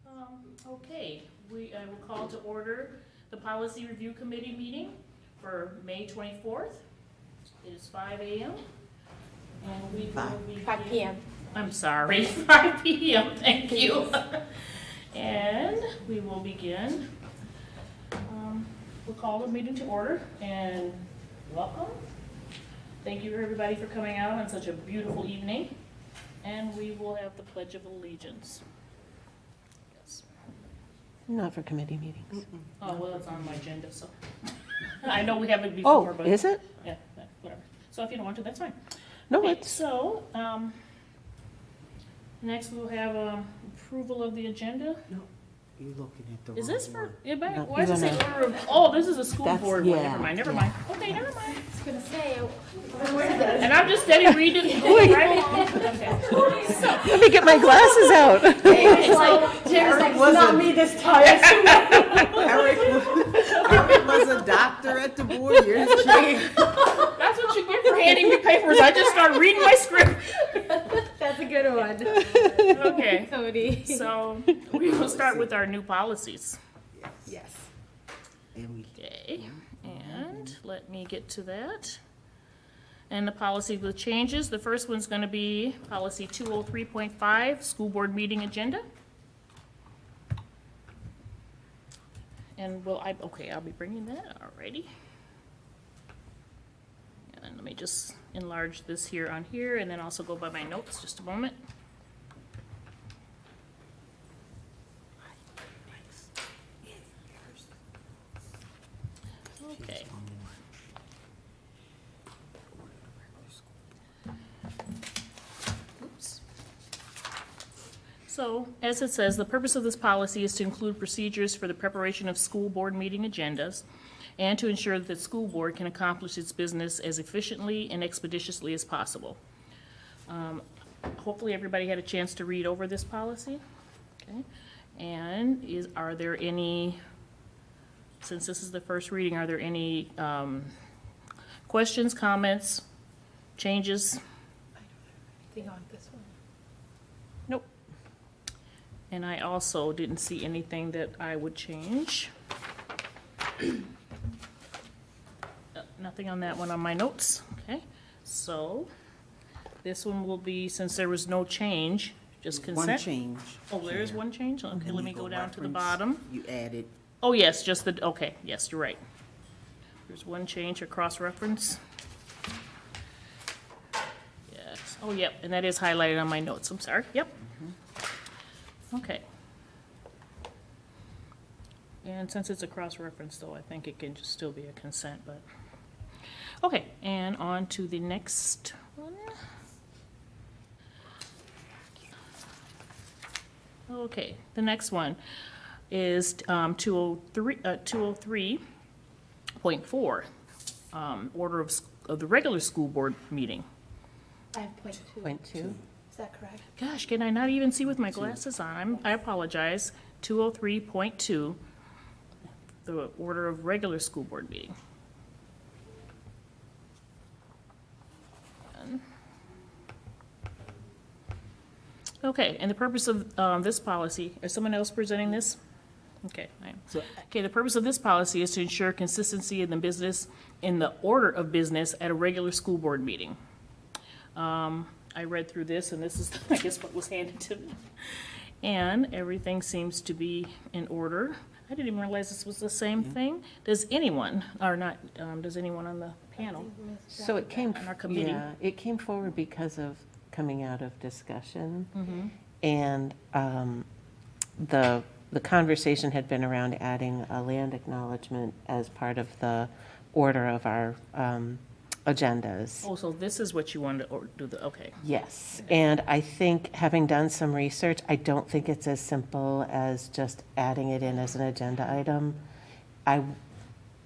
Okay, I will call to order the Policy Review Committee meeting for May 24th. It is 5 a.m. and we will be 5 p.m. I'm sorry, 5 p.m. Thank you. And we will begin. We'll call the meeting to order and welcome. Thank you everybody for coming out on such a beautiful evening. And we will have the Pledge of Allegiance. Yes. Not for committee meetings. Oh, well, it's on my agenda, so. I know we have it before, Oh, but. is it? Yeah, whatever. So if you don't want to, that's fine. No, Okay, it's, so, next we'll have approval of the agenda. You're looking at the Is this for, No, why does it you're say order of, oh, this is a school That's- board one, yeah, never mind. Okay, never mind. I was gonna say, And I'm just steady reading. Okay. let me get my glasses out. it's like, Jerry's like, it's not me this time. Eric was a doctor at the board. You're his chair. That's what you get for handing me papers. I just start reading my script. That's a good one. Okay, Cody. so we will start with our new policies. Yes. And we Okay, and let me get to that. And the policy with changes, the first one's gonna be policy 203.5, school board meeting agenda. And I'll be bringing that, alrighty. And let me just enlarge this here on here, and then also go by my notes, just a moment. Okay. Oops. So, as it says, the purpose of this policy is to include procedures for the preparation of school board meeting agendas and to ensure that the school board can accomplish its business as efficiently and expeditiously as possible. Hopefully, everybody had a chance to read over this policy. Okay, and are there any, since this is the first reading, are there any questions, comments, changes? Anything on this one? Nope. And I also didn't see anything that I would change. Nothing on that one on my notes. Okay, so this one will be, since there was no change, just consent. one change. Oh, there is Chair. one change? Okay, let me go Legal down to the reference, bottom. You added, Oh, yes, just the, okay, yes, you're right. There's one change, a cross-reference. Yes, oh, yep, and that is highlighted on my notes, I'm sorry, yep. Okay. And since it's a cross-reference, though, I think it can just still be a consent, but, okay, and on to the next one. Okay, the next one is 203.4, order of the regular school board meeting. I have point two. Point two. Is that correct? Gosh, can I not even see with my glasses on? I apologize. 203.2, the order of regular school board meeting. Okay, and the purpose of this policy, is someone else presenting this? Okay, I am. so Okay, the purpose of this policy is to ensure consistency in the order of business at a regular school board meeting. I read through this, and this is, I guess, what was handed to me. And everything seems to be in order. I didn't even realize this was the same thing. Does anyone, or not, does anyone on the panel? So it came, On our committee. yeah, it came forward because of coming out of discussion. Mm-hmm. And the conversation had been around adding a land acknowledgement as part of the order of our agendas. Oh, so this is what you wanted to do, okay. Yes, and I think, having done some research, I don't think it's as simple as just adding it in as an agenda item. I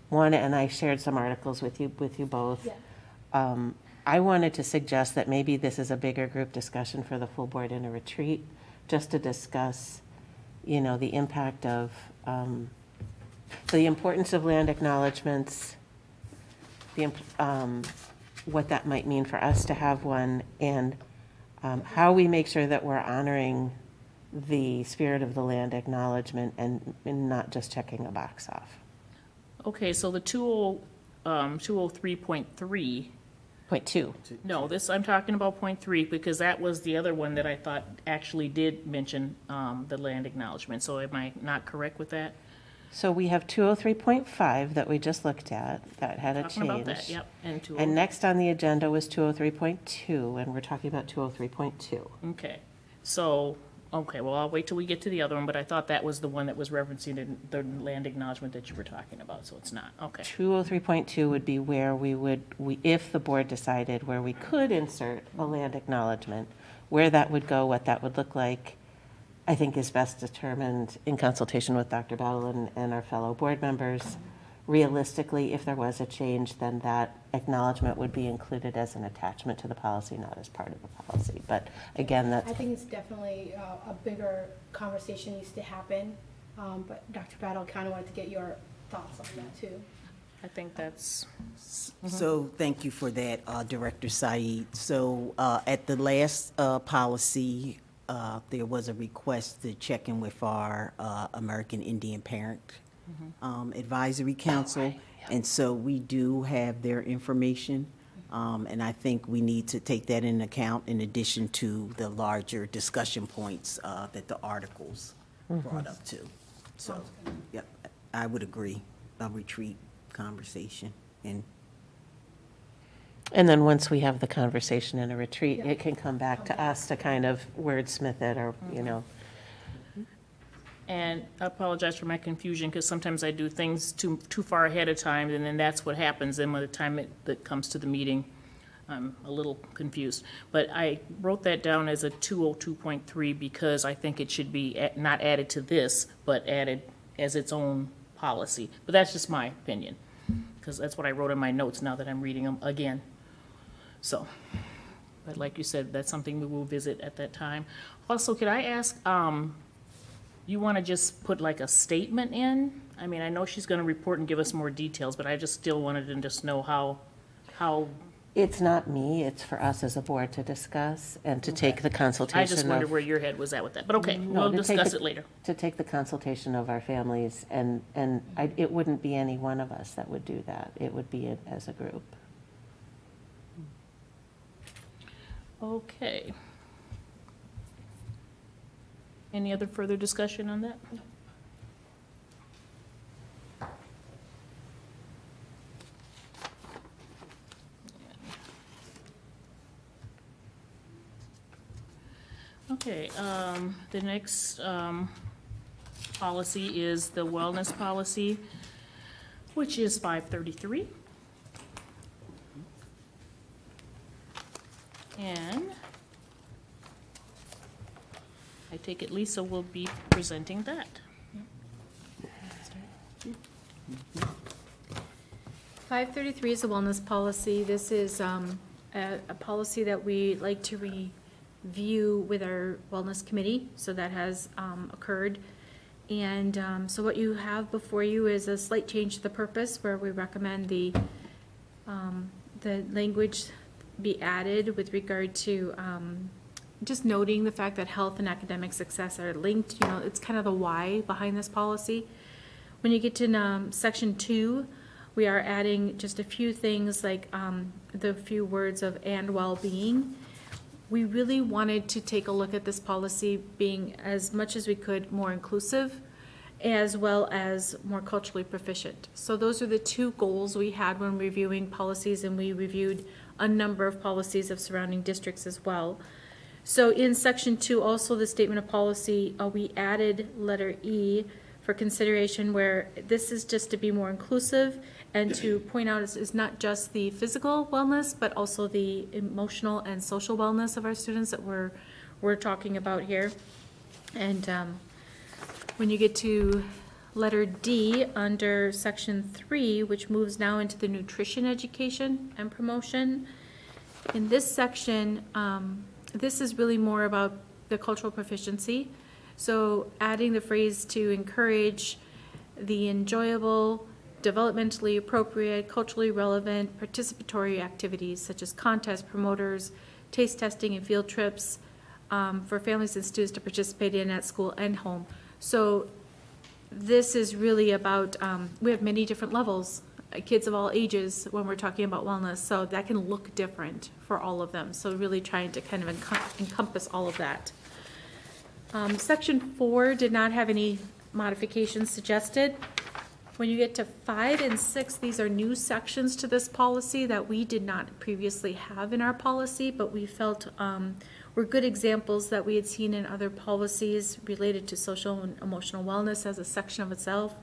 wanted, and I shared some articles with you both. Yeah. I wanted to suggest that maybe this is a bigger group discussion for the full board in a retreat, just to discuss, the impact of, the importance of land acknowledgements, what that might mean for us to have one, and how we make sure that we're honoring the spirit of the land acknowledgement and not just checking a box off. Okay, so the 203.3, Point two. no, this, I'm talking about point 3, because that was the other one that I thought actually did mention the land acknowledgement. So am I not correct with that? So we have 203.5 that we just looked at, that had a Talking about that, change. yep. And And next on the agenda was 203.2, and we're talking about 203.2. Okay, so, okay, well, I'll wait till we get to the other one, but I thought that was the one that was referencing the land acknowledgement that you were talking about, so it's not, okay. 203.2 would be where if the board decided where we could insert a land acknowledgement, where that would go, what that would look like, I think is best determined in consultation with Dr. Battle and our fellow board members. Realistically, if there was a change, then that acknowledgement would be included as an attachment to the policy, not as part of the policy. But again, that's, I think it's definitely a bigger conversation needs to happen, but Dr. Battle kind of wanted to get your thoughts on that too. I think that's, So thank you for that, Director Said. So at the last policy, there was a request to check in with our American Indian Parent Advisory Council. And so we do have their information. And I think we need to take that into account in addition to the larger discussion points that the articles brought up to. So, yep, I would agree, a retreat conversation. and then once we have the conversation in a retreat, Yeah. it can come back to us to kind of wordsmith it or, and I apologize for my confusion, because sometimes I do things too far ahead of time, and then that's what happens, and by the time that comes to the meeting, I'm a little confused. But I wrote that down as a 202.3 because I think it should be not added to this, but added as its own policy. But that's just my opinion, because that's what I wrote in my notes now that I'm reading them again. So, but like you said, that's something we will visit at that time. Also, could I ask, you want to just put like a statement in? I mean, I know she's going to report and give us more details, but I just still wanted to just know how, it's not me, it's for us as a board to discuss and to take the consultation I of. just wondered where your head was at with that. But okay, No, we'll to take discuss the- it later. To take the consultation of our families, and it wouldn't be any one of us that would do that. It would be it as a group. Okay. Any other further discussion on that? Okay, the next policy is the wellness policy, which is 533. And I take it Lisa will be presenting that. 533 is a wellness policy. This is a policy that we like to review with our wellness committee, so that has occurred. And so what you have before you is a slight change to the purpose, where we recommend the language be added with regard to just noting the fact that health and academic success are linked. You know, it's kind of the why behind this policy. When you get to section 2, we are adding just a few things like the few words of "and well-being." We really wanted to take a look at this policy being, as much as we could, more inclusive, as well as more culturally proficient. So those are the two goals we had when reviewing policies, and we reviewed a number of policies of surrounding districts as well. So in section 2, also the statement of policy, we added letter E for consideration, where this is just to be more inclusive and to point out it's not just the physical wellness, but also the emotional and social wellness of our students that we're talking about here. And when you get to letter D under section 3, which moves now into the nutrition education and promotion, in this section, this is really more about the cultural proficiency. So adding the phrase to encourage the enjoyable, developmentally appropriate, culturally relevant, participatory activities such as contests, promoters, taste testing, and field trips, for families and students to participate in at school and home. So this is really about, we have many different levels, kids of all ages when we're talking about wellness, so that can look different for all of them. So really trying to kind of encompass all of that. Section 4 did not have any modifications suggested. When you get to 5 and 6, these are new sections to this policy that we did not previously have in our policy, but we felt were good examples that we had seen in other policies related to social and emotional wellness as a section of itself,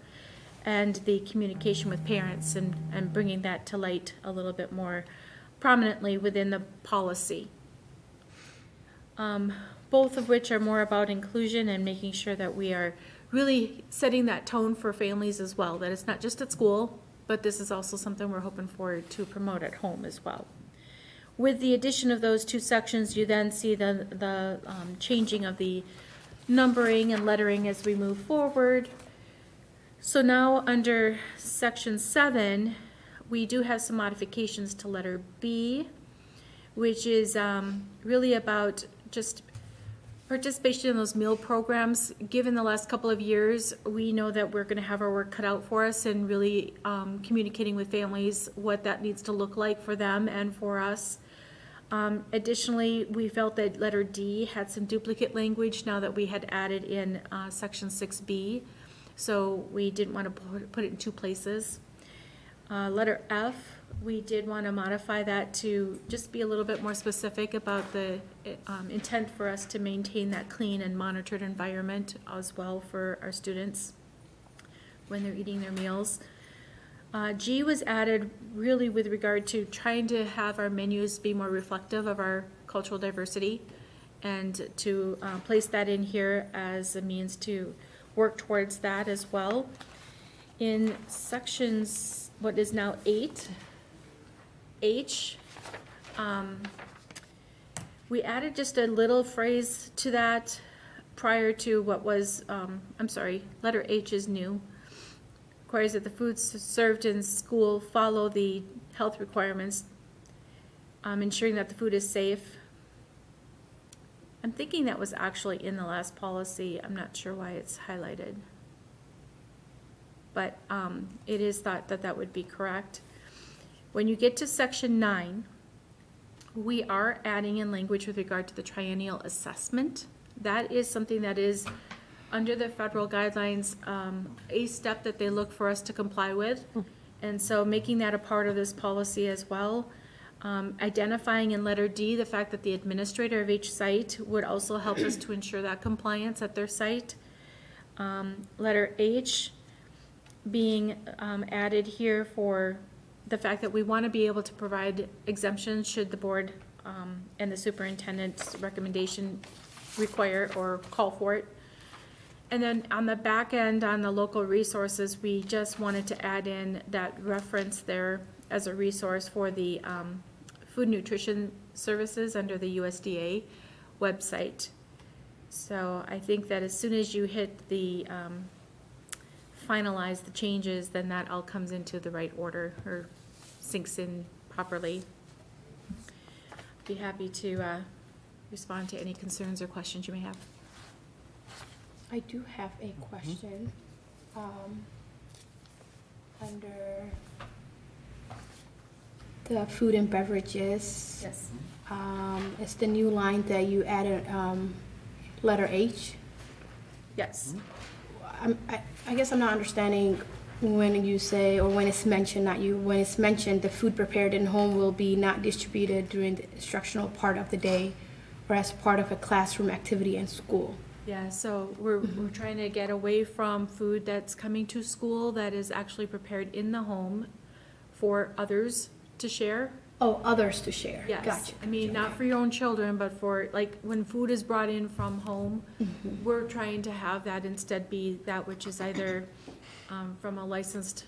and the communication with parents and bringing that to light a little bit more prominently within the policy. Both of which are more about inclusion and making sure that we are really setting that tone for families as well, that it's not just at school, but this is also something we're hoping for to promote at home as well. With the addition of those two sections, you then see the changing of the numbering and lettering as we move forward. So now under section 7, we do have some modifications to letter B, which is really about just participation in those meal programs. Given the last couple of years, we know that we're going to have our work cut out for us and really communicating with families what that needs to look like for them and for us. Additionally, we felt that letter D had some duplicate language now that we had added in section 6B. So we didn't want to put it in two places. Letter F, we did want to modify that to just be a little bit more specific about the intent for us to maintain that clean and monitored environment as well for our students when they're eating their meals. G was added really with regard to trying to have our menus be more reflective of our cultural diversity, and to place that in here as a means to work towards that as well. In sections, what is now 8, H, we added just a little phrase to that prior to what was, letter H is new. Requires that the foods served in school follow the health requirements, ensuring that the food is safe. I'm thinking that was actually in the last policy. I'm not sure why it's highlighted. But it is thought that that would be correct. When you get to section 9, we are adding in language with regard to the triennial assessment. That is something that is under the federal guidelines, a step that they look for us to comply with. And so making that a part of this policy as well. Identifying in letter D the fact that the administrator of each site would also help us to ensure that compliance at their site. Letter H being added here for the fact that we want to be able to provide exemptions should the board and the superintendent's recommendation require or call for it. And then on the back end, on the local resources, we just wanted to add in that reference there as a resource for the food nutrition services under the USDA website. So I think that as soon as you hit the finalize the changes, then that all comes into the right order or sinks in properly. Be happy to respond to any concerns or questions you may have. I do have a question. Under the food and beverages. Yes. It's the new line that you added, letter H. Yes. I guess I'm not understanding when you say, or when it's mentioned, not you, when it's mentioned the food prepared in home will be not distributed during the instructional part of the day or as part of a classroom activity in school. Yeah, so we're trying to get away from food that's coming to school that is actually prepared in the home for others to share. Oh, others to share. Yes. Gotcha. I mean, not for your own children, but for, like, when food is brought in from home, we're trying to have that instead be that which is either from a licensed,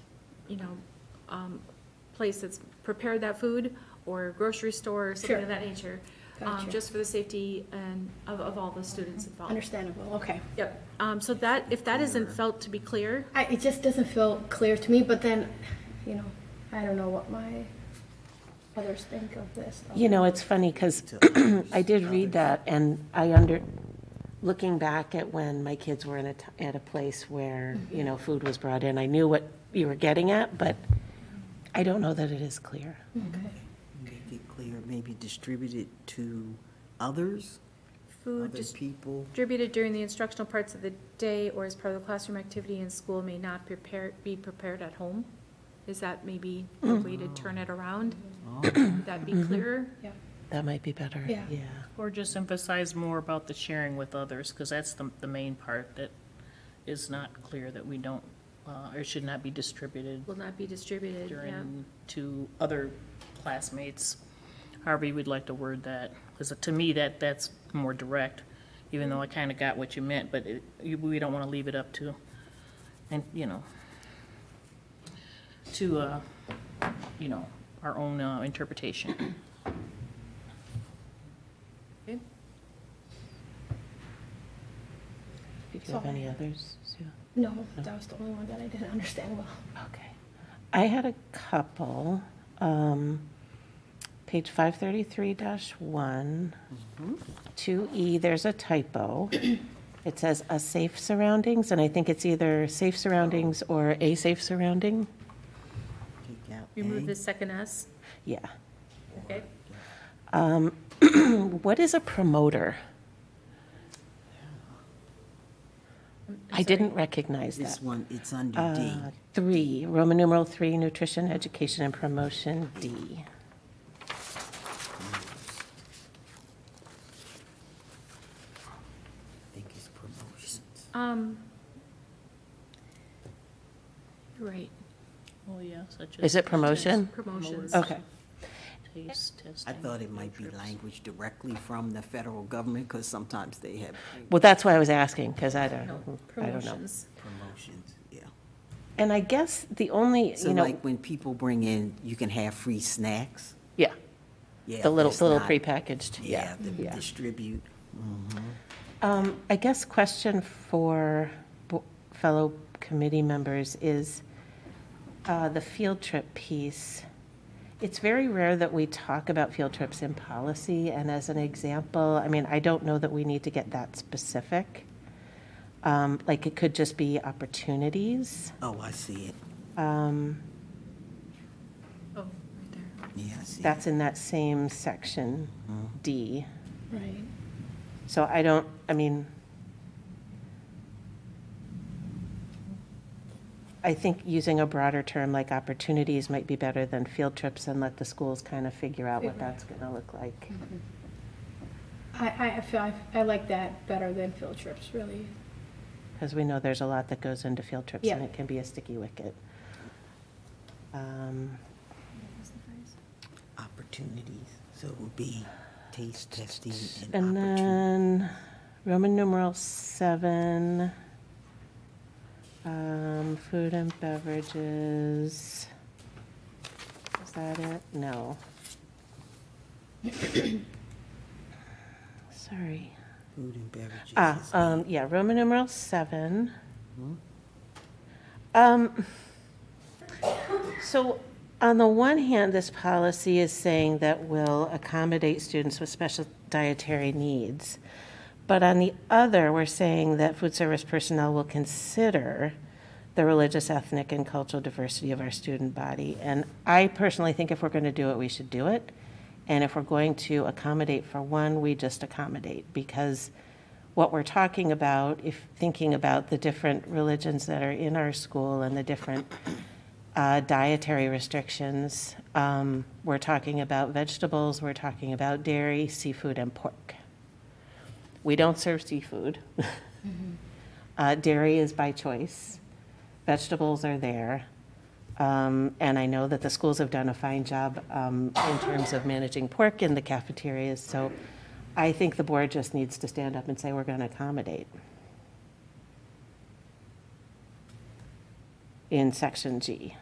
place that's prepared that food, or a grocery store or something Sure. of that nature. Gotcha. Just for the safety and of all the students involved. Understandable, okay. Yep, so that, if that isn't felt to be clear, It just doesn't feel clear to me, but then, I don't know what my others think of this. though. You know, it's funny, because I did read that, and looking back at when my kids were at a place where, you know, food was brought in, I knew what you were getting at, but I don't know that it is clear. Make it clear, maybe distributed to others, Food other people. distributed during the instructional parts of the day or as part of the classroom activity in school may not be prepared at home? Is that maybe a way to turn it around? Would that be clearer? Yeah. That might be better. Yeah. Or just emphasize more about the sharing with others, because that's the main part that is not clear, that we don't, or should not be distributed Will not be distributed, yeah. during, to other classmates. However you would like to word that, because to me, that's more direct, even though I kind of got what you meant, but we don't want to leave it up to, and, you know, to, you know, our own interpretation. Okay. Did you have any others, Sue? No, that was the only one that I didn't understand well. Okay. I had a couple. Page 533-1, 2E, there's a typo. It says "a safe surroundings," and I think it's either safe surroundings or a safe surrounding. Take out Remove A. the second S, Yeah. okay? What is a promoter? I didn't recognize This that. one, it's under D. 3, Roman numeral 3, nutrition, education, and promotion, D. I think it's promotions. Right, Oh, yeah, such as. Is it promotion? promotions. Okay. Taste I testing. thought it might be language directly from the federal government, because sometimes they have Well, that's why I was asking, because I don't No, know. promotions. promotions, yeah. And I guess the only, So you know, like when people bring in, you can have free snacks? yeah, Yeah. the little that's little not- prepackaged, Yeah, yeah. the distribute. I guess question for fellow committee members is the field trip piece. It's very rare that we talk about field trips in policy, and as an example, I mean, I don't know that we need to get that specific. Like, it could just be opportunities. Oh, I see it. Oh, right there. Yeah, I see it. That's in that same section, D. Right. So I mean, I think using a broader term like opportunities might be better than field trips, and let the schools kind of figure out what that's going to look like. I feel I like that better than field trips, really. Because we know there's a lot that goes into field trips, and Yeah. it can be a sticky wicket. Opportunities, so it would be taste testing and And opportunity. then Roman numeral 7, food and beverages. Is that it? No. Sorry. Food and beverages. is A. Yeah, Roman numeral 7. So on the one hand, this policy is saying that we'll accommodate students with special dietary needs. But on the other, we're saying that food service personnel will consider the religious, ethnic, and cultural diversity of our student body. And I personally think if we're going to do it, we should do it. And if we're going to accommodate for one, we just accommodate, because what we're talking about, if thinking about the different religions that are in our school and the different dietary restrictions, we're talking about vegetables, we're talking about dairy, seafood, and pork. We don't serve seafood. Dairy is by choice. Vegetables are there. And I know that the schools have done a fine job in terms of managing pork in the cafeterias. So I think the board just needs to stand up and say, we're going to accommodate in section G.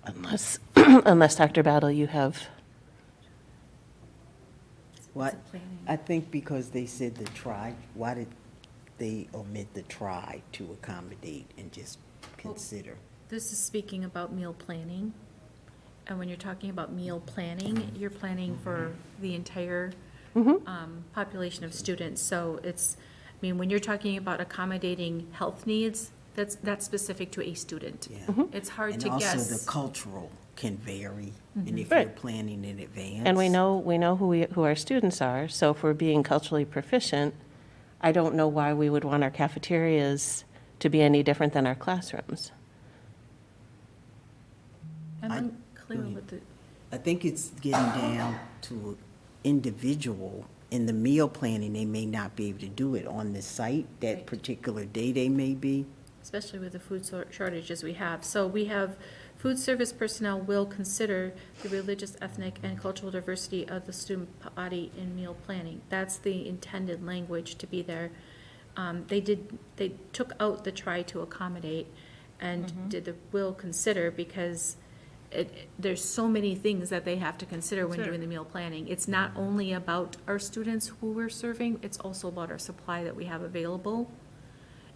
Unless Dr. Battle, you have, What, I think because they said the try, why did they omit the try to accommodate and just consider? This is speaking about meal planning. And when you're talking about meal planning, you're planning for the entire population of students. So it's, I mean, when you're talking about accommodating health needs, that's specific to a student. Yeah. It's hard And to also guess. the cultural can vary, Mm-hmm. and if you're Right. planning in advance. And we know who our students are, so if we're being culturally proficient, I don't know why we would want our cafeterias to be any different than our classrooms. I'm I- unclear go ahead. with the, I think it's getting down to individual. In the meal planning, they may not be able to do it on the site that Right. particular day they may be. especially with the food shortages we have. So we have, food service personnel will consider the religious, ethnic, and cultural diversity of the student body in meal planning. That's the intended language to be there. They took out the try to accommodate and did the will consider, because there's so many things that they have to consider when doing the meal planning. It's not only about our students who we're serving, it's also about our supply that we have available.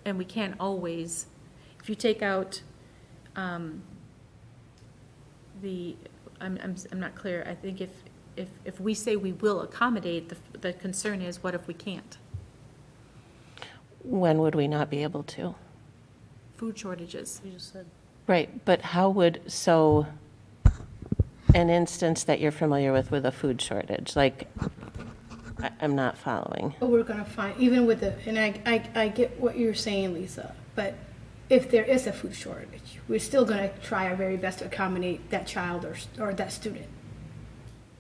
And we can't always, if you take out I'm not clear. I think if we say we will accommodate, the concern is, what if we can't? When would we not be able to? Food shortages. You just said. Right, but how would, so, an instance that you're familiar with a food shortage, like, I'm not following. But we're gonna find, even with the, and I get what you're saying, Lisa, but if there is a food shortage, we're still gonna try our very best to accommodate that child or that student,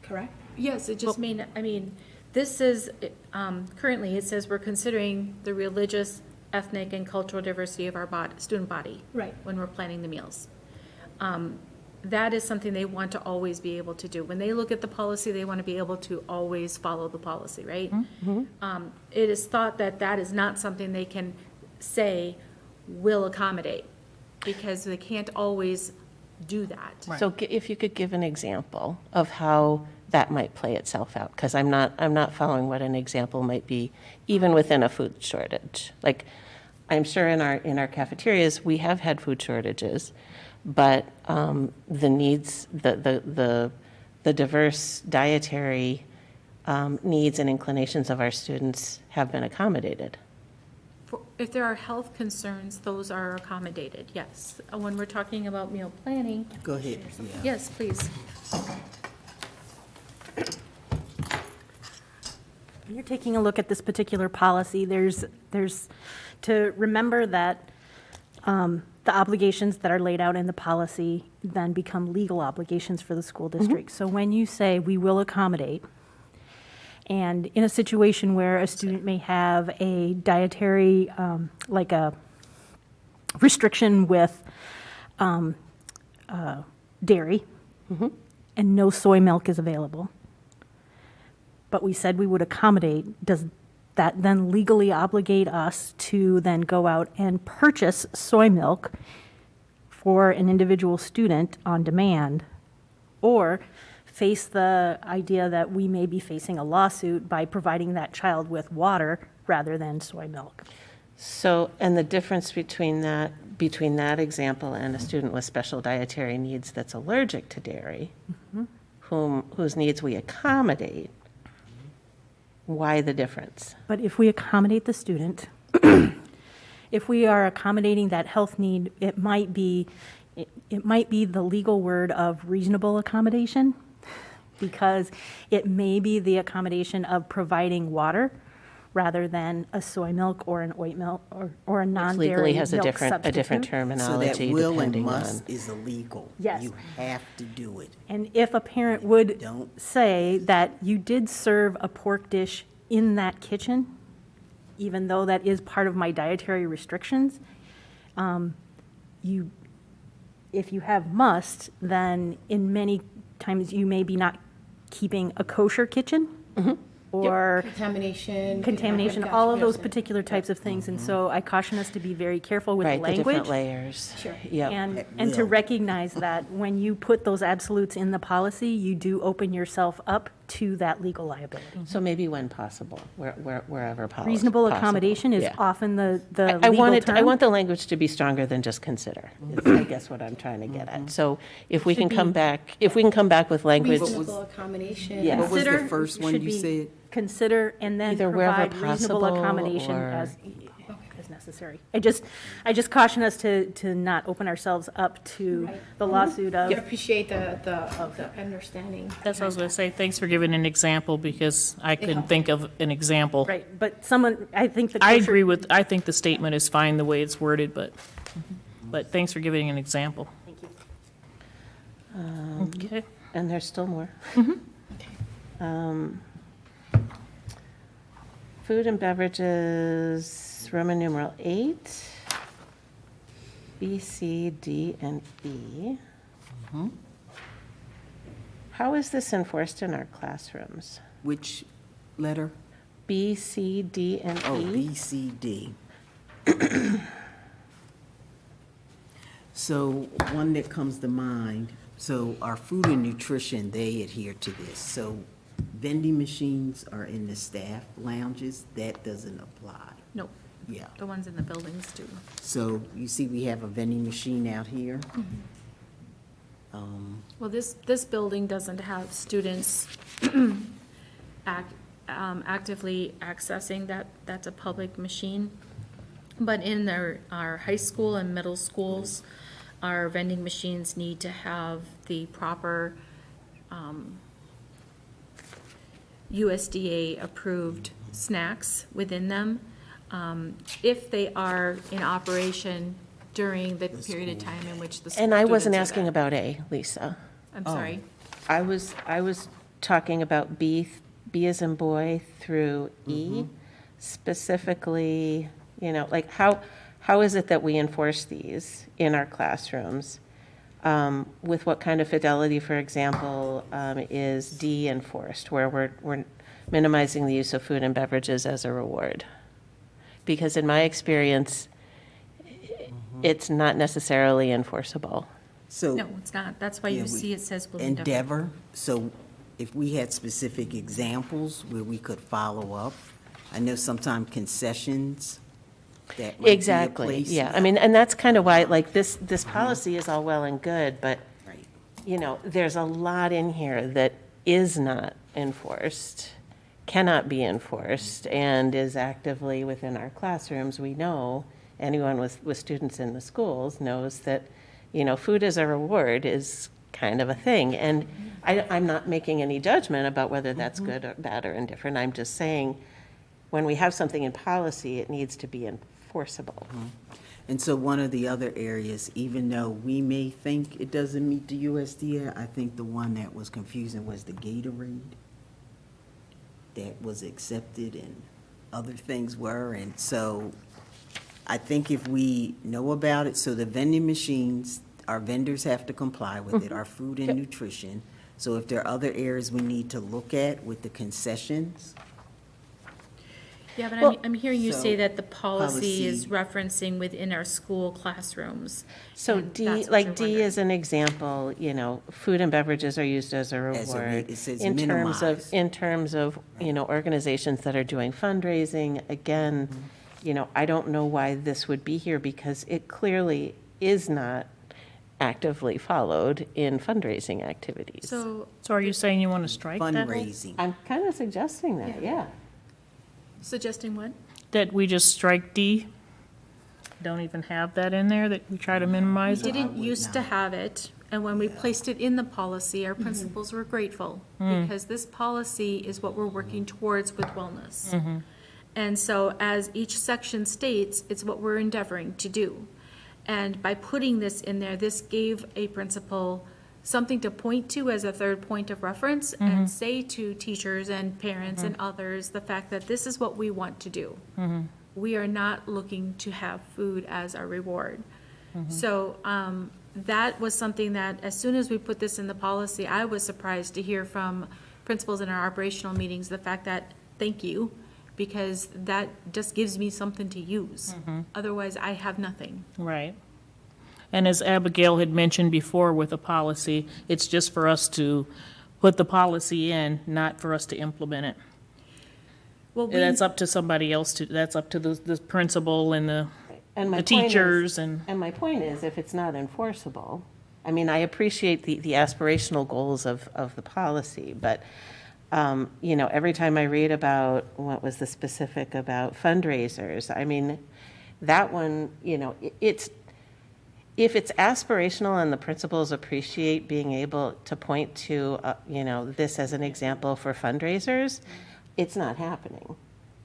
correct? Yes, it just mean, I mean, this is, currently, it says we're considering the religious, ethnic, and cultural diversity of our student body. Right. When we're planning the meals. That is something they want to always be able to do. When they look at the policy, they want to be able to always follow the policy, right? It is thought that that is not something they can say will accommodate, because they can't always do that. So if you could give an example of how that might play itself out, because I'm not following what an example might be, even within a food shortage. Like, I'm sure in our cafeterias, we have had food shortages, but the needs, the diverse dietary needs and inclinations of our students have been accommodated. If there are health concerns, those are accommodated, yes. When we're talking about meal planning, Go ahead, yeah. yes, please. When you're taking a look at this particular policy, there's to remember that the obligations that are laid out in the policy then become legal obligations for the school district. So when you say we will accommodate, and in a situation where a student may have a dietary, like a restriction with dairy, and no soy milk is available, but we said we would accommodate, does that then legally obligate us to then go out and purchase soy milk for an individual student on demand, or face the idea that we may be facing a lawsuit by providing that child with water rather than soy milk? So, and the difference between that example and a student with special dietary needs that's allergic to dairy, whose needs we accommodate, why the difference? But if we accommodate the student, if we are accommodating that health need, it might be the legal word of reasonable accommodation, because it may be the accommodation of providing water rather than a soy milk or an oat milk or a Which non-dairy legally has a milk different substitute. So terminology that will and depending on. must is illegal. Yes. You have to do it. And if a parent would Don't. say that you did serve a pork dish in that kitchen, even though that is part of my dietary restrictions, if you have must, then in many times you may be not keeping a kosher kitchen or contamination, all of those particular types of things. And so I caution us to be very careful with the Right, the language. different layers. Sure. Yep. And to recognize that when you put those absolutes in the policy, you do open yourself up to that legal liability. So maybe when possible, wherever possible. Reasonable accommodation is Yeah. often the I legal want it, I term. want the language to be stronger than just consider, is I guess what I'm trying to get at. So if we can come back, with language, Reasonable accommodation. Yeah. What was the Consider first one should you be said? Consider and then Either wherever provide reasonable possible accommodation or- as necessary. I just caution us to not open ourselves up to the lawsuit I of, appreciate the understanding. That's what I was going to say. Thanks for giving an example, because I couldn't think of an example. right, but someone, I think the I kosher- agree with, I think the statement is fine the way it's worded, but thanks for giving an example. Thank you. Okay. and there's still more. Food and beverages, Roman numeral 8, B, C, D, and E. How is this enforced in our classrooms? Which letter? B, C, D, and Oh, E? B, C, D. So one that comes to mind, so our food and nutrition, they adhere to this. So vending machines are in the staff lounges, that doesn't apply. Nope, Yeah. the ones in the buildings do. So you see we have a vending machine out here. Well, this building doesn't have students actively accessing that, that's a public machine. But in our high school and middle schools, our vending machines need to have the proper USDA-approved snacks within them. If they are in operation during the period of time in which the school And I wasn't students are asking there. about A, Lisa. I'm sorry. I was talking about B as in boy through E, specifically, like how is it that we enforce these in our classrooms? With what kind of fidelity, for example, is D enforced, where we're minimizing the use of food and beverages as a reward? Because in my experience, it's not necessarily enforceable. So. No, it's not. That's why Yeah, you see it says will Endeavor, so if we had specific examples where we could follow up, I know sometimes concessions, that might be a Exactly, place. yeah. I mean, and that's kind of why, like, this policy is all well and good, but, Right. there's a lot in here that is not enforced, cannot be enforced, and is actively within our classrooms. We know, anyone with students in the schools knows that, food as a reward is kind of a thing. And I'm not making any judgment about whether that's good or bad or indifferent. I'm just saying, when we have something in policy, it needs to be enforceable. And so one of the other areas, even though we may think it doesn't meet the USDA, I think the one that was confusing was the Gatorade. That was accepted and other things were, and so I think if we know about it, so the vending machines, our vendors have to comply with it, our food and nutrition. So if there are other areas we need to look at with the concessions, Yeah, but Well- I'm hearing you say So, that the policy is policy- referencing within our school classrooms. So and D, that's what like you're D wondering. is an example, food and beverages are used as a As a re- reward. it says In terms of, minimize. in terms of, organizations that are doing fundraising, again, I don't know why this would be here, because it clearly is not actively followed in fundraising activities. So, So are you saying you want to strike that? fundraising. I'm kind of suggesting that, yeah. suggesting what? That we just strike D? Don't even have that in there, that we try to minimize We it? didn't used to have it, and when we placed it in the policy, our principals were grateful, because this policy is what we're working towards with wellness. And so as each section states, it's what we're endeavoring to do. And by putting this in there, this gave a principal something to point to as a third point of reference and say to teachers and parents and others, the fact that this is what we want to do. We are not looking to have food as our reward. So that was something that, as soon as we put this in the policy, I was surprised to hear from principals in our operational meetings, the fact that, thank you, because that just gives me something to use. Otherwise, I have nothing. Right. And as Abigail had mentioned before with a policy, it's just for us to put the policy in, not for us to implement it. Well, That's up to somebody else to, that's up to the principal and the And my the point is- teachers and. And my point is, if it's not enforceable, I mean, I appreciate the aspirational goals of the policy, but, you know, every time I read about, what was the specific about fundraisers, I mean, that one, you know, it's, if it's aspirational and the principals appreciate being able to point to, you know, this as an example for fundraisers, it's not happening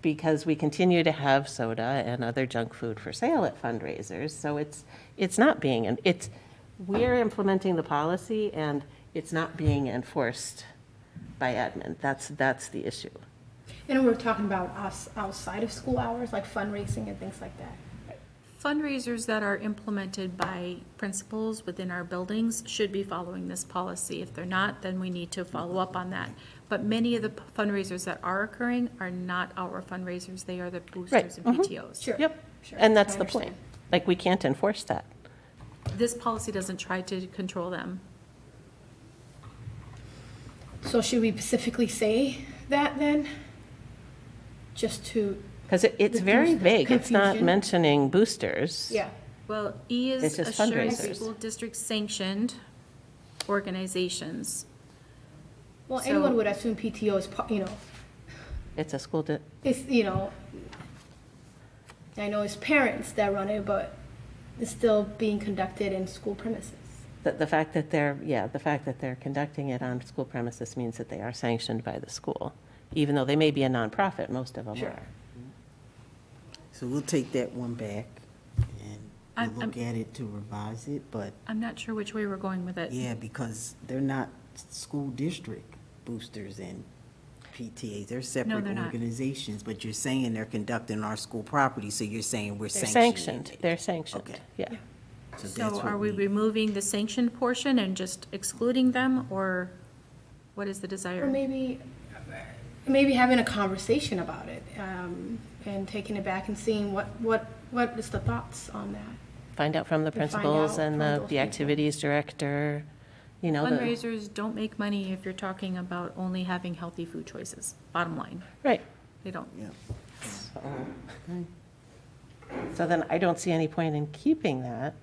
because we continue to have soda and other junk food for sale at fundraisers. So it's not being, and it's, we're implementing the policy and it's not being enforced by admin. That's the issue. And we're talking about us outside of school hours, like fundraising and things like that. fundraisers that are implemented by principals within our buildings should be following this policy. If they're not, then we need to follow up on that. But many of the fundraisers that are occurring are not our fundraisers, they are the boosters and PTOs. Sure. Yep. Sure. And that's I the point. understand. Like, we can't enforce that. This policy doesn't try to control them. So should we specifically say that then? Just to, Because it's very Reduce vague. It's not confusion. mentioning boosters. yeah. Well, E It's is just assuring fundraisers. school district sanctioned organizations. Well, So- anyone would assume PTO is, you know, It's a school, it's, you know, I know it's parents that run it, but it's still being conducted in school premises. the fact that they're conducting it on school premises means that they are sanctioned by the school, even though they may be a nonprofit, most of them Sure. are. So we'll take that one back and I'm- we'll look at it to revise it, but I'm not sure which way we're going with it. yeah, because they're not school district boosters and PTAs, they're separate they're not. organizations, but you're saying they're conducting our school property, so you're saying we're They're sanctioning sanctioned, it. they're sanctioned, Okay. yeah. So that's So what are we removing the sanctioned portion and just excluding them, or what is the Or desire? maybe having a conversation about it, and taking it back and seeing what is the thoughts on that. Find out from the find principals out and from the those people. activities director, you know, Fundraisers don't make money if you're talking about only having healthy food choices, bottom line. right. They don't. Yeah. So then I don't see any point in keeping that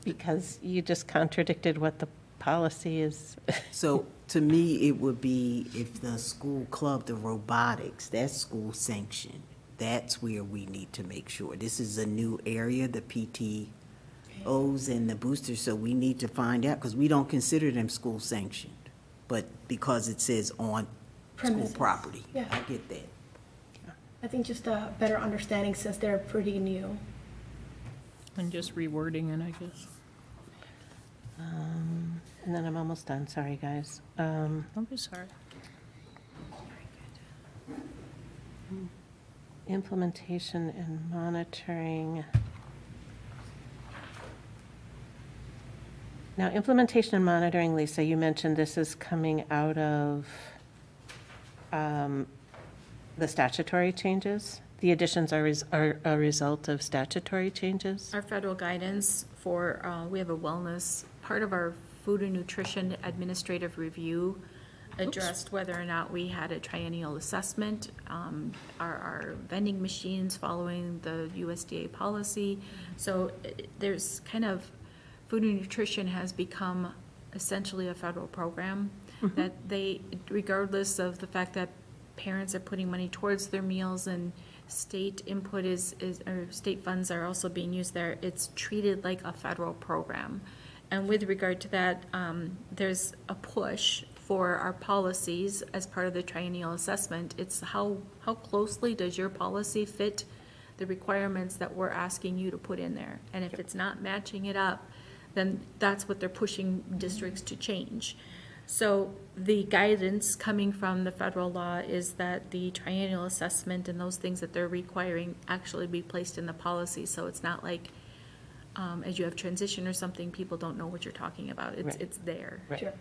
because you just contradicted what the policy is. So to me, it would be if the school club, the robotics, that's school sanctioned. That's where we need to make sure. This is a new area, the PTOs and the boosters, so we need to find out, because we don't consider them school sanctioned. But because it says on school Premises. property. Yeah. I get that. I think just a better understanding since they're pretty new. And just rewording it, I guess. And then I'm almost done, sorry, guys. Don't be sorry. Implementation and monitoring. Now, implementation and monitoring, Lisa, you mentioned this is coming out of the statutory changes? The additions are a result of statutory changes? Our federal guidance for, we have a wellness, part of our food and nutrition administrative review addressed whether or not we had a triennial assessment. Our vending machines following the USDA policy. So there's kind of, food and nutrition has become essentially a federal program that they, regardless of the fact that parents are putting money towards their meals and state input or state funds are also being used there, it's treated like a federal program. And with regard to that, there's a push for our policies as part of the triennial assessment. It's how closely does your policy fit the requirements that we're asking you to put in there? And if it's not matching it up, then that's what they're pushing districts to change. So the guidance coming from the federal law is that the triennial assessment and those things that they're requiring actually be placed in the policy. So it's not like, as you have transition or something, people don't know what you're talking about. Right. It's there. Right. Sure.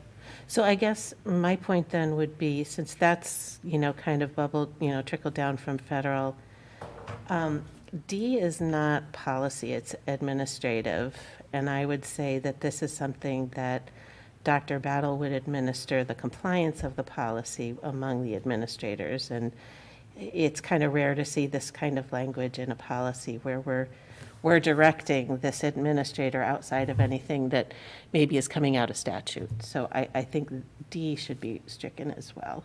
So I guess my point then would be, since that's, kind of bubbled, trickled down from federal, D is not policy, it's administrative. And I would say that this is something that Dr. Battle would administer the compliance of the policy among the administrators. And it's kind of rare to see this kind of language in a policy where we're directing this administrator outside of anything that maybe is coming out of statute. So I think D should be stricken as well.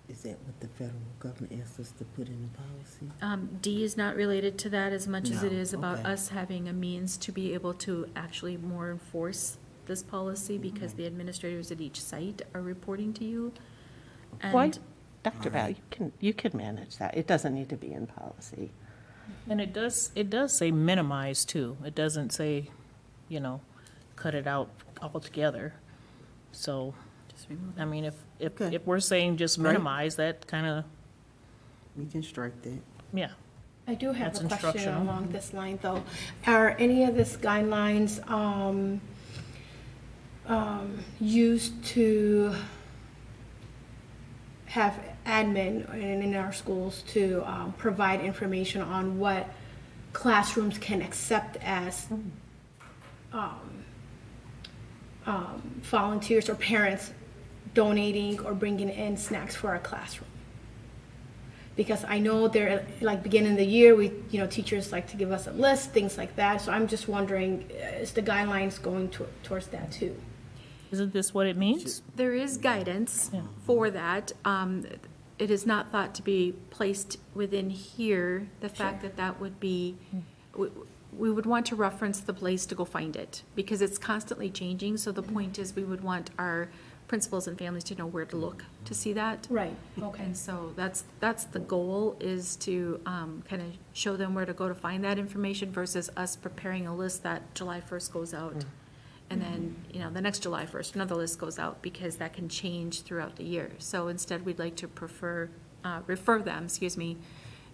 Is that what the federal government asked us to put in the policy? D is not related to that as much as it No, is about okay. us having a means to be able to actually more enforce this policy because the administrators at each site are reporting to you. Why, And Dr. Battle, you can manage that. It doesn't need to be in policy. And it does say minimize too. It doesn't say, cut it out altogether. So, just remove I mean, Okay. if we're saying just Right. minimize, that kind of, We can strike that. yeah. I do have That's a question instructional. along this line, though. Are any of these guidelines used to have admin in our schools to provide information on what classrooms can accept as volunteers or parents donating or bringing in snacks for our classroom? Because I know they're, like, beginning of the year, teachers like to give us a list, things like that. So I'm just wondering, is the guidelines going towards that too? Isn't this what it means? There is guidance for that. It is not thought to be placed within here, the fact that that would be, we would want to reference the place to go find it, because it's constantly changing, so the point is, we would want our principals and families to know where to look to see that. Right, okay. And so that's the goal, is to kind of show them where to go to find that information versus us preparing a list that July 1st goes out. And then, the next July 1st, another list goes out, because that can change throughout the year. So instead, we'd like to refer them,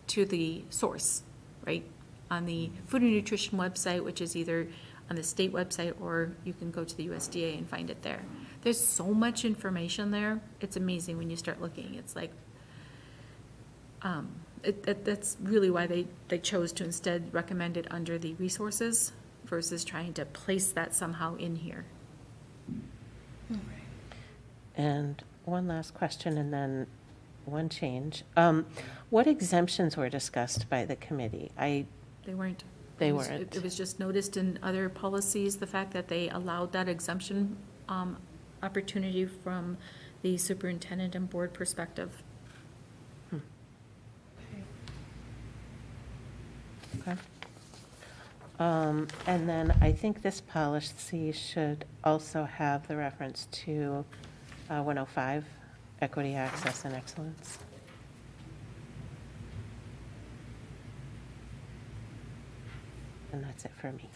to the source, right? On the Food and Nutrition website, which is either on the state website, or you can go to the USDA and find it there. There's so much information there. It's amazing when you start looking. It's like, that's really why they chose to instead recommend it under the resources versus trying to place that somehow in here. And one last question, and then one change. What exemptions were discussed by the committee? They weren't. They It was- weren't. It was just noticed in other policies, the fact that they allowed that exemption opportunity from the superintendent and board perspective. Okay. And then I think this policy should also have the reference to 105, equity, access, and excellence. And that's it for me.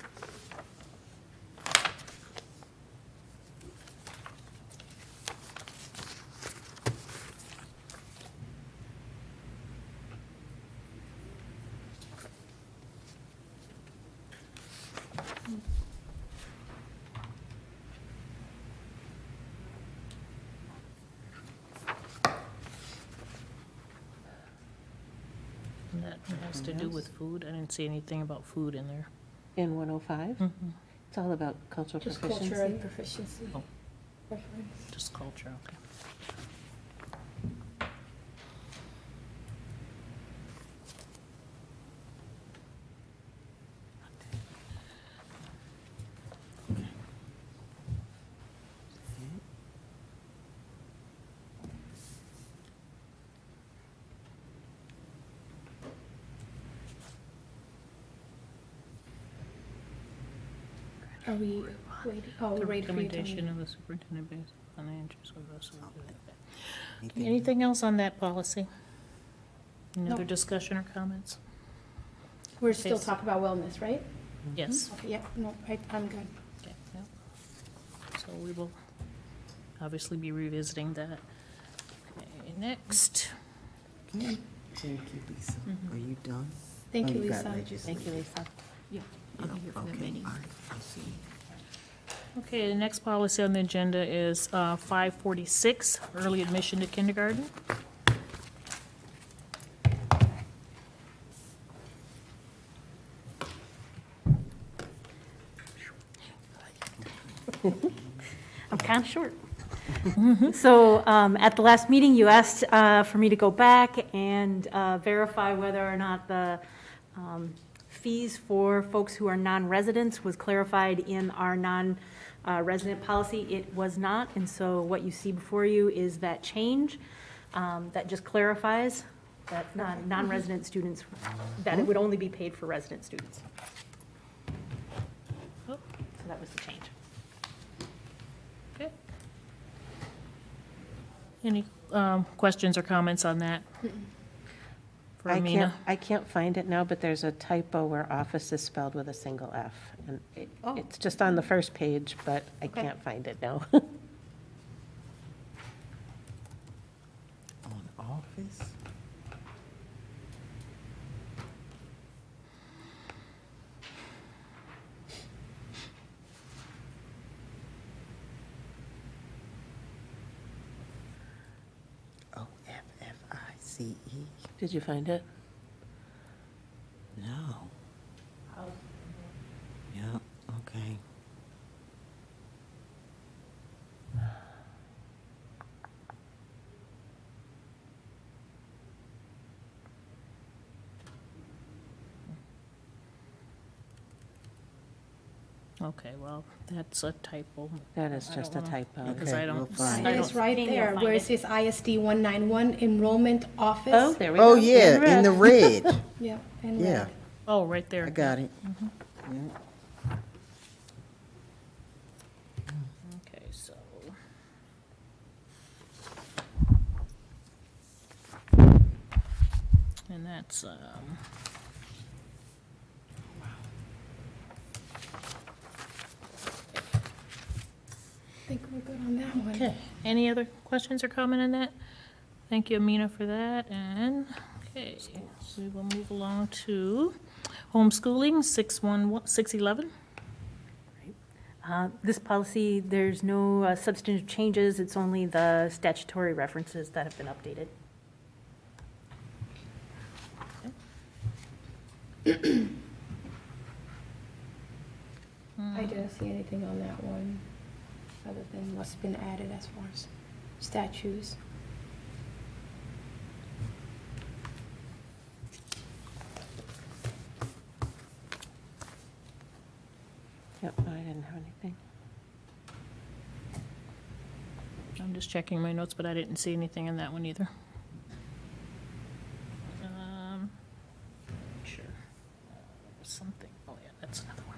And that has to do with food. I didn't see anything about food in there. In 105, it's all about cultural Just proficiency. culture and proficiency. Oh. Reference. Just culture, okay. Are we waiting? Oh, The we're waiting for you to. recommendation of the superintendent based on the interest of us. Anything else on that policy? Any No. other discussion or comments? We're still Okay. talking about wellness, right? Yes. Okay, yep, no, I'm good. Okay, yeah. So we will obviously be revisiting that. Okay, next. Okay. Thank you, Lisa. Are you done? Thank Oh, you, got Lisa. legislation. Thank you, Lisa. Yeah, I'll be here for the Okay, meeting. all right, I see. Okay, the next policy on the agenda is 546, early admission to kindergarten. kind of short. So at the last meeting, you asked for me to go back and verify whether or not the fees for folks who are non-residents was clarified in our non-resident policy. It was not, and so what you see before you is that change that just clarifies that non-resident students, that it would only be paid for resident students. So that was the change. Okay. Any questions or comments on that? For Amina? I can't find it now, but there's a typo where office is spelled with a single F. And it's just on the first page, but I can't find it now. On office? OFFICE? Did you find it? No. Yeah, okay. Okay, well, that's a typo. That is I just a don't wanna- typo. Because I Okay, we'll don't, find I And it's don't, right You'll there find where it. it says ISD 191 enrollment office. Oh, there we go. Oh, yeah, in the red. Yeah, and Yeah, red. oh, right there. I got it. Yeah. Okay, so. And that's, I think we're good on that one. okay. Any other questions or comment on that? Thank you, Amina, for that, and, okay, we will move along to homeschooling, 611. This policy, there's no substantive changes, it's only the statutory references that have been updated. I didn't see anything on that one, other than what's been added as far as statues. Yep, no, I didn't have anything. I'm just checking my notes, but I didn't see anything in that one either. Sure. Something, oh yeah, that's another one.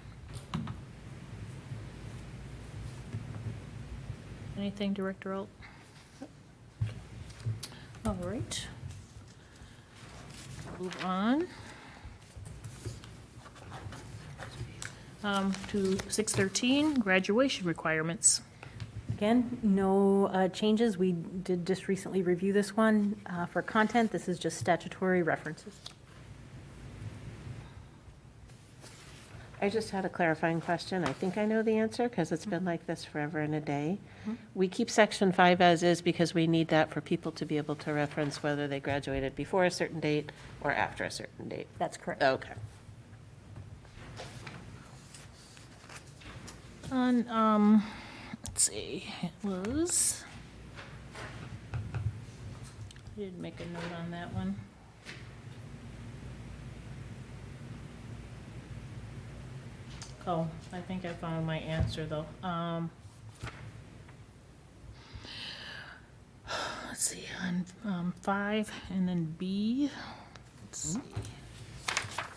Anything, Director Alt? All right. Move on. To 613, graduation requirements. Again, no changes. We did just recently review this one. For content, this is just statutory references. I just had a clarifying question. I think I know the answer because it's been like this forever and a day. We keep section 5 as is because we need that for people to be able to reference whether they graduated before a certain date or after a certain date. That's correct. Okay. On, let's see, it was, I did make a note on that one. Oh, I think I found my answer, though. Let's see, on 5, and then B, let's see,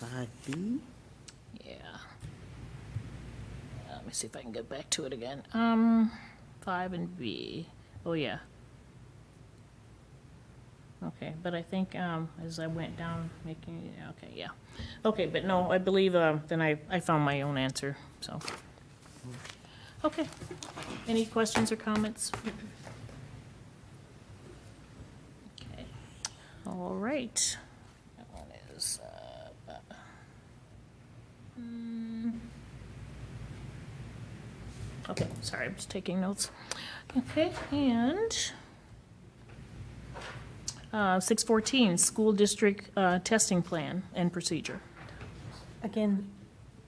5B? yeah. Let me see if I can get back to it again. 5 and B. Oh, yeah. Okay, but I think, as I went down making, okay, yeah. Okay, but no, I believe, then I found my own answer, so. Okay. Any questions or comments? Okay. All right. That one is, okay, sorry, I'm just taking notes. Okay, and 614, school district testing plan and procedure. Again,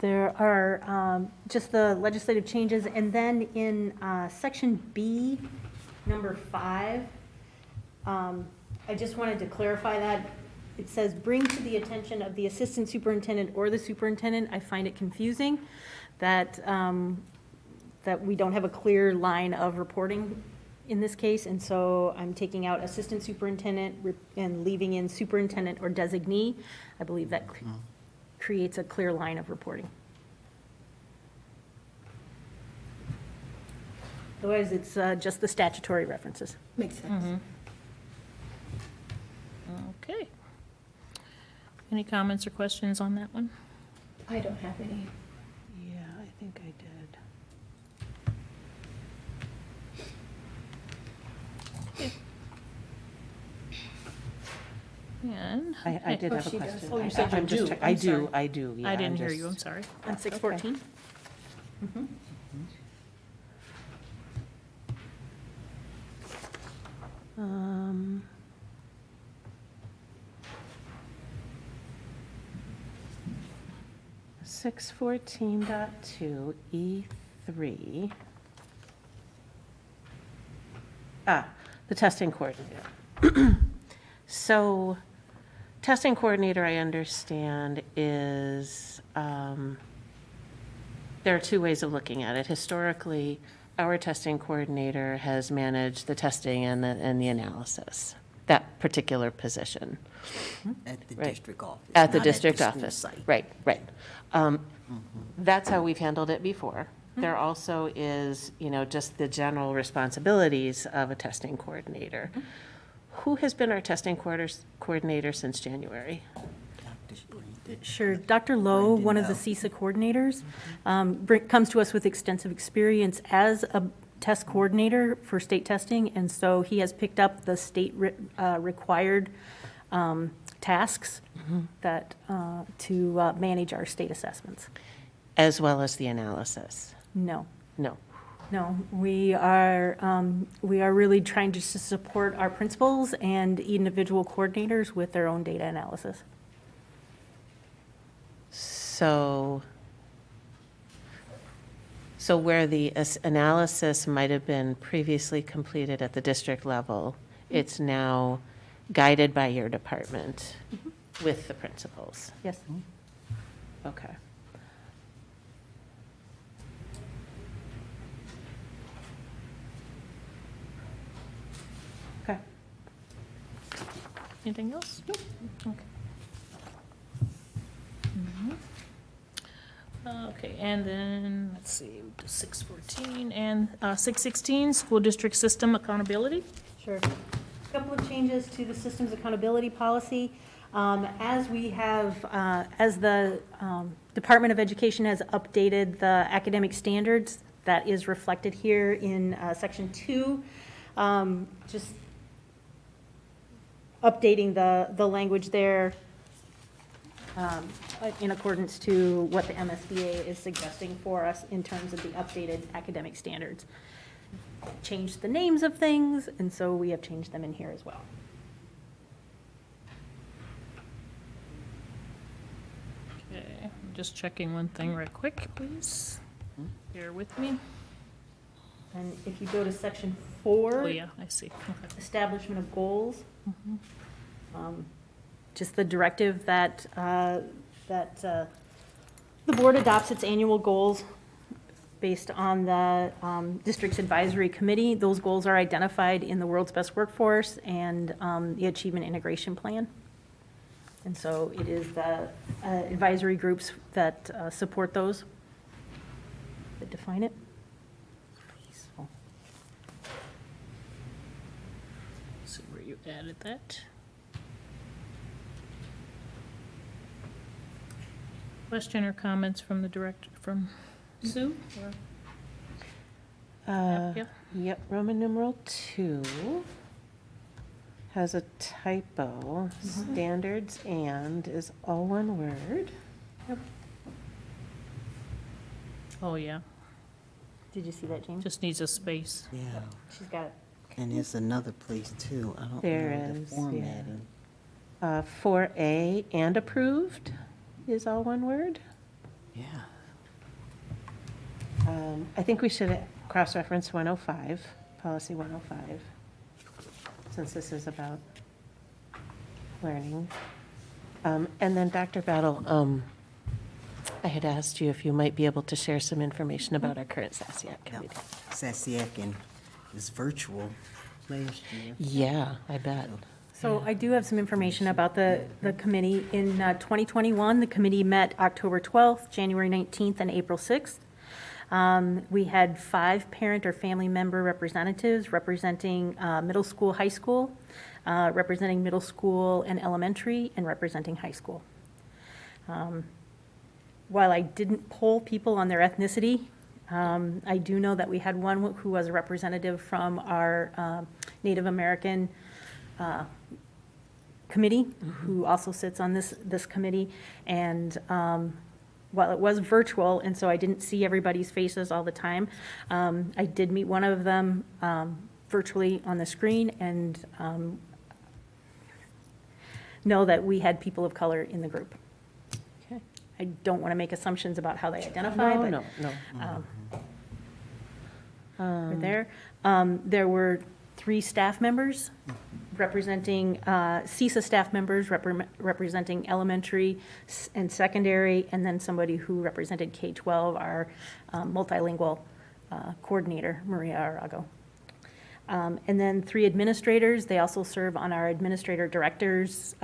There are just the legislative changes, and then in section B, number 5, I just wanted to clarify that. It says, bring to the attention of the assistant superintendent or the superintendent. I find it confusing that, that we don't have a clear line of reporting in this case, and so I'm taking out assistant superintendent and leaving in superintendent or designee. I believe that creates a clear line of reporting. Otherwise, it's just the statutory references. Makes sense. Okay. Any comments or questions on that one? I don't have any. Yeah, I think I did. And I did Oh, have a she does. question. Oh, you said you I'm just do. check- I'm I do, sorry. I do, yeah. I didn't I'm hear just- you, I'm sorry. On 614? Um, Six 14.2 E3. The testing coordinator. So, testing coordinator, I understand, is, there are two ways of looking at it. Historically, our testing coordinator has managed the testing and the analysis, that particular position. At the Right. district office. At the not district school office, site. right, right. That's how we've handled it before. There also is, just the general responsibilities of a testing coordinator. Who has been our testing coordinator since January? Dr. Spring. Sure. Dr. Lowe, one of the CISA coordinators, comes to us with extensive experience as a test coordinator for state testing, and so he has picked up the state required tasks that, to manage our state assessments. As well as the analysis? No. No. No, we are really trying to support our principals and individual coordinators with their own data analysis. So where the analysis might have been previously completed at the district level, it's now guided by your department with the principals? Yes. Okay. Okay. Anything else? Nope. Okay. Okay, and then, let's see, 614 and 616, school district system accountability. Sure. A couple of changes to the systems accountability policy. As we have, as the Department of Education has updated the academic standards, that is reflected here in section 2. Just updating the language there in accordance to what the MSBA is suggesting for us in terms of the updated academic standards. Changed the names of things, and so we have changed them in here as well. Okay, I'm just checking one thing right quick, please. Bear with me. And if you go to section 4. Oh, yeah, I see. Okay. Establishment of goals. Just the directive that, the board adopts its annual goals based on the district's advisory committee. Those goals are identified in the World's Best Workforce and the Achievement Integration Plan. And so it is the advisory groups that support those, that define it. See where you added that. Question or comments from the director, from Sue? or- Yeah. Yep, Roman numeral 2 has a typo. Standards and is all one word. Oh, yeah, Did you see that, James? just needs a space. Yeah, She's got it. and there's another place too. I don't There know the is, yeah. formatting. 4A and approved is all one word. Yeah. I think we should cross-reference 105, policy 105, since this is about learning. And then Dr. Battle, I had asked you if you might be able to share some information about our current SASIAC committee. SASIAC is virtual last year. Yeah, I bet. So I do have some information about the committee. In 2021, the committee met October 12th, January 19th, and April 6th. We had 5 parent or family member representatives representing middle school, high school, representing middle school and elementary, and representing high school. While I didn't poll people on their ethnicity, I do know that we had one who was a representative from our Native American committee, who also sits on this committee. And while it was virtual, and so I didn't see everybody's faces all the time, I did meet one of them virtually on the screen, and know that we had people of color in the group. Okay. I don't want to make assumptions about how they identify, but No. were there. There were 3 staff members representing, CISA staff members representing elementary and secondary, and then somebody who represented K-12, our multilingual coordinator, Maria Arago. And then 3 administrators. They also serve on our administrator directors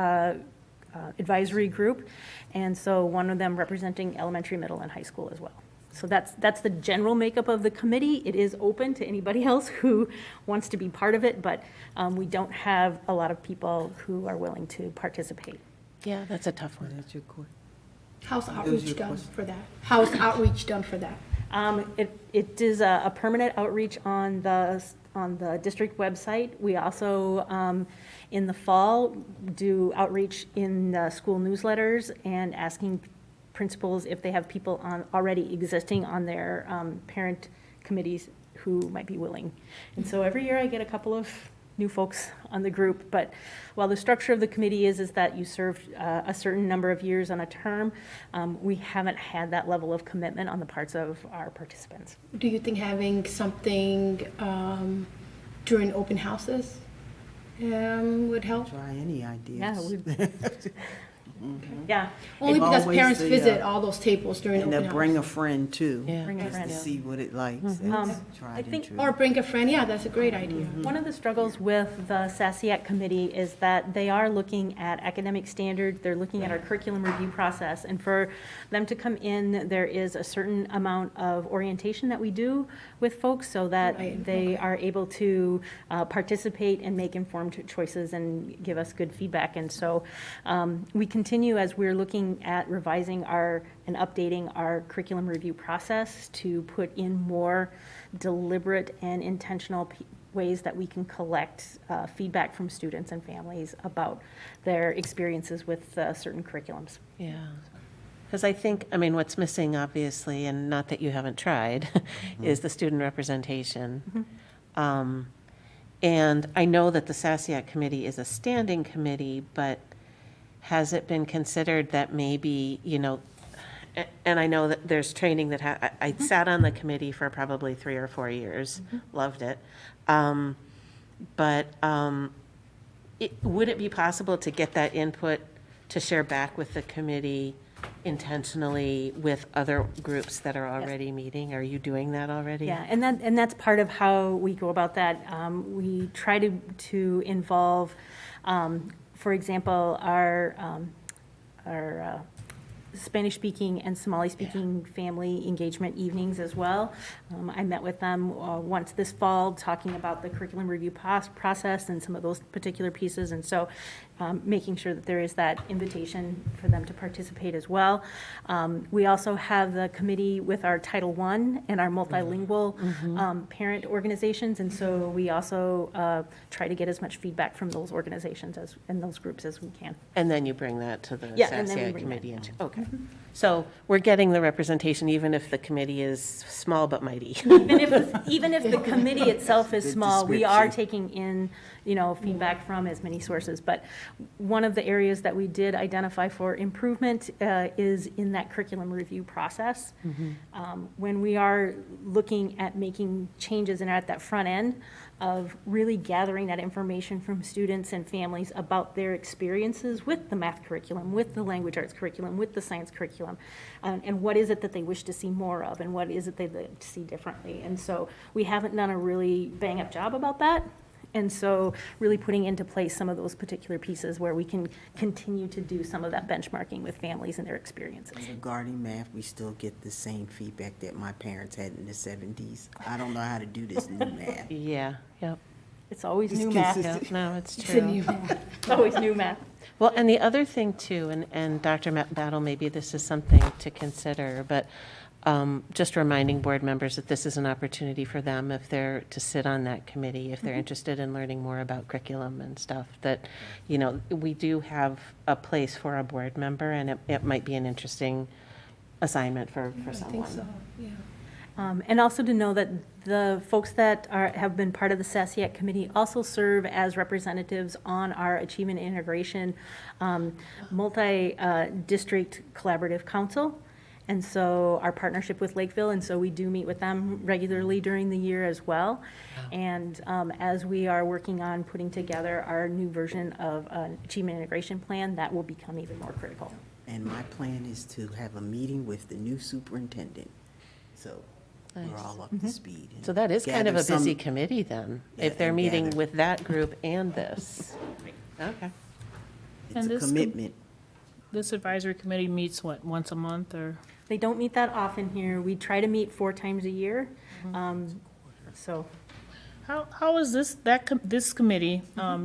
advisory group, and so one of them representing elementary, middle, and high school as well. So that's the general makeup of the committee. It is open to anybody else who wants to be part of it, but we don't have a lot of people who are willing to participate. Yeah, that's a tough one. That's your question. How's your outreach done question. for that? How's outreach done for that? It is a permanent outreach on the district website. We also, in the fall, do outreach in the school newsletters and asking principals if they have people already existing on their parent committees who might be willing. And so every year I get a couple of new folks on the group, but while the structure of the committee is that you serve a certain number of years on a term, we haven't had that level of commitment on the parts of our participants. Do you think having something during open houses would help? Try any ideas. Yeah, yeah. Only And because always parents the, visit all those tables during And open then bring a house. friend too. Yeah. Bring a Just friend. to see what it likes. I Tried and think- true. Or bring a friend, yeah, that's a great idea. One of the struggles with the SASIAC committee is that they are looking at academic standards, they're looking at our curriculum review process, and for them to come in, there is a certain amount of orientation that we do with folks so that Right, they are able to participate and make informed choices and give us good feedback. And so we continue, as we're looking at revising and updating our curriculum review process, to put in more deliberate and intentional ways that we can collect feedback from students and families about their experiences with certain curriculums. Yeah. Because I think, I mean, what's missing, obviously, and not that you haven't tried, is the student representation. And I know that the SASIAC committee is a standing committee, but has it been considered that maybe, and I know that there's training that I sat on the committee for probably 3 or 4 years, loved it. But would it be possible to get that input to share back with the committee intentionally with other groups that are already meeting? Are you doing that already? Yeah, and that's part of how we go about that. We try to involve, for example, our Spanish-speaking and Somali-speaking family engagement evenings as well. I met with them once this fall, talking about the curriculum review process and some of those particular pieces, and so making sure that there is that invitation for them to participate as well. We also have the committee with our Title I and our multilingual parent organizations, and so we also try to get as much feedback from those organizations and those groups as we can. And then you bring that to the Yeah, and then we SASIAC bring committee? Okay. So we're getting the representation, even if the committee is small but mighty. Even if the committee itself is The small, we are description. taking in, feedback from as many sources. But one of the areas that we did identify for improvement is in that curriculum review process. When we are looking at making changes and at that front end of really gathering that information from students and families about their experiences with the math curriculum, with the language arts curriculum, with the science curriculum, and what is it that they wish to see more of, and what is it they'd like to see differently. And so we haven't done a really bang-up job about that. And so really putting into place some of those particular pieces where we can continue to do some of that benchmarking with families and their experiences. Regarding math, we still get the same feedback that my parents had in the 70s. I don't know how to do this new math. Yeah, yep. It's always new math. Yep, no, it's It's a true. new math. It's always new math. Well, and the other thing too, and Dr. Battle, maybe this is something to consider, but just reminding board members that this is an opportunity for them if they're to sit on that committee, if they're interested in learning more about curriculum and stuff, that, we do have a place for a board member, and it might be an interesting assignment for I think someone. so, yeah. And also to know that the folks that have been part of the SASIAC committee also serve as representatives on our Achievement Integration multi-district collaborative council. And so our partnership with Lakeville, and so we do meet with them regularly during the year as well. And as we are working on putting together our new version of an Achievement Integration Plan, that will become even more critical. And my plan is to have a meeting with the new superintendent, so we're Nice. all up to speed. and So that is kind of a gather busy some- committee then, Yeah, if they're and meeting gather. with that group and this. Okay. It's And a this com- commitment. This advisory committee meets, what, once a month, or? They don't meet that often here. We try to meet 4 times a year. So How is this committee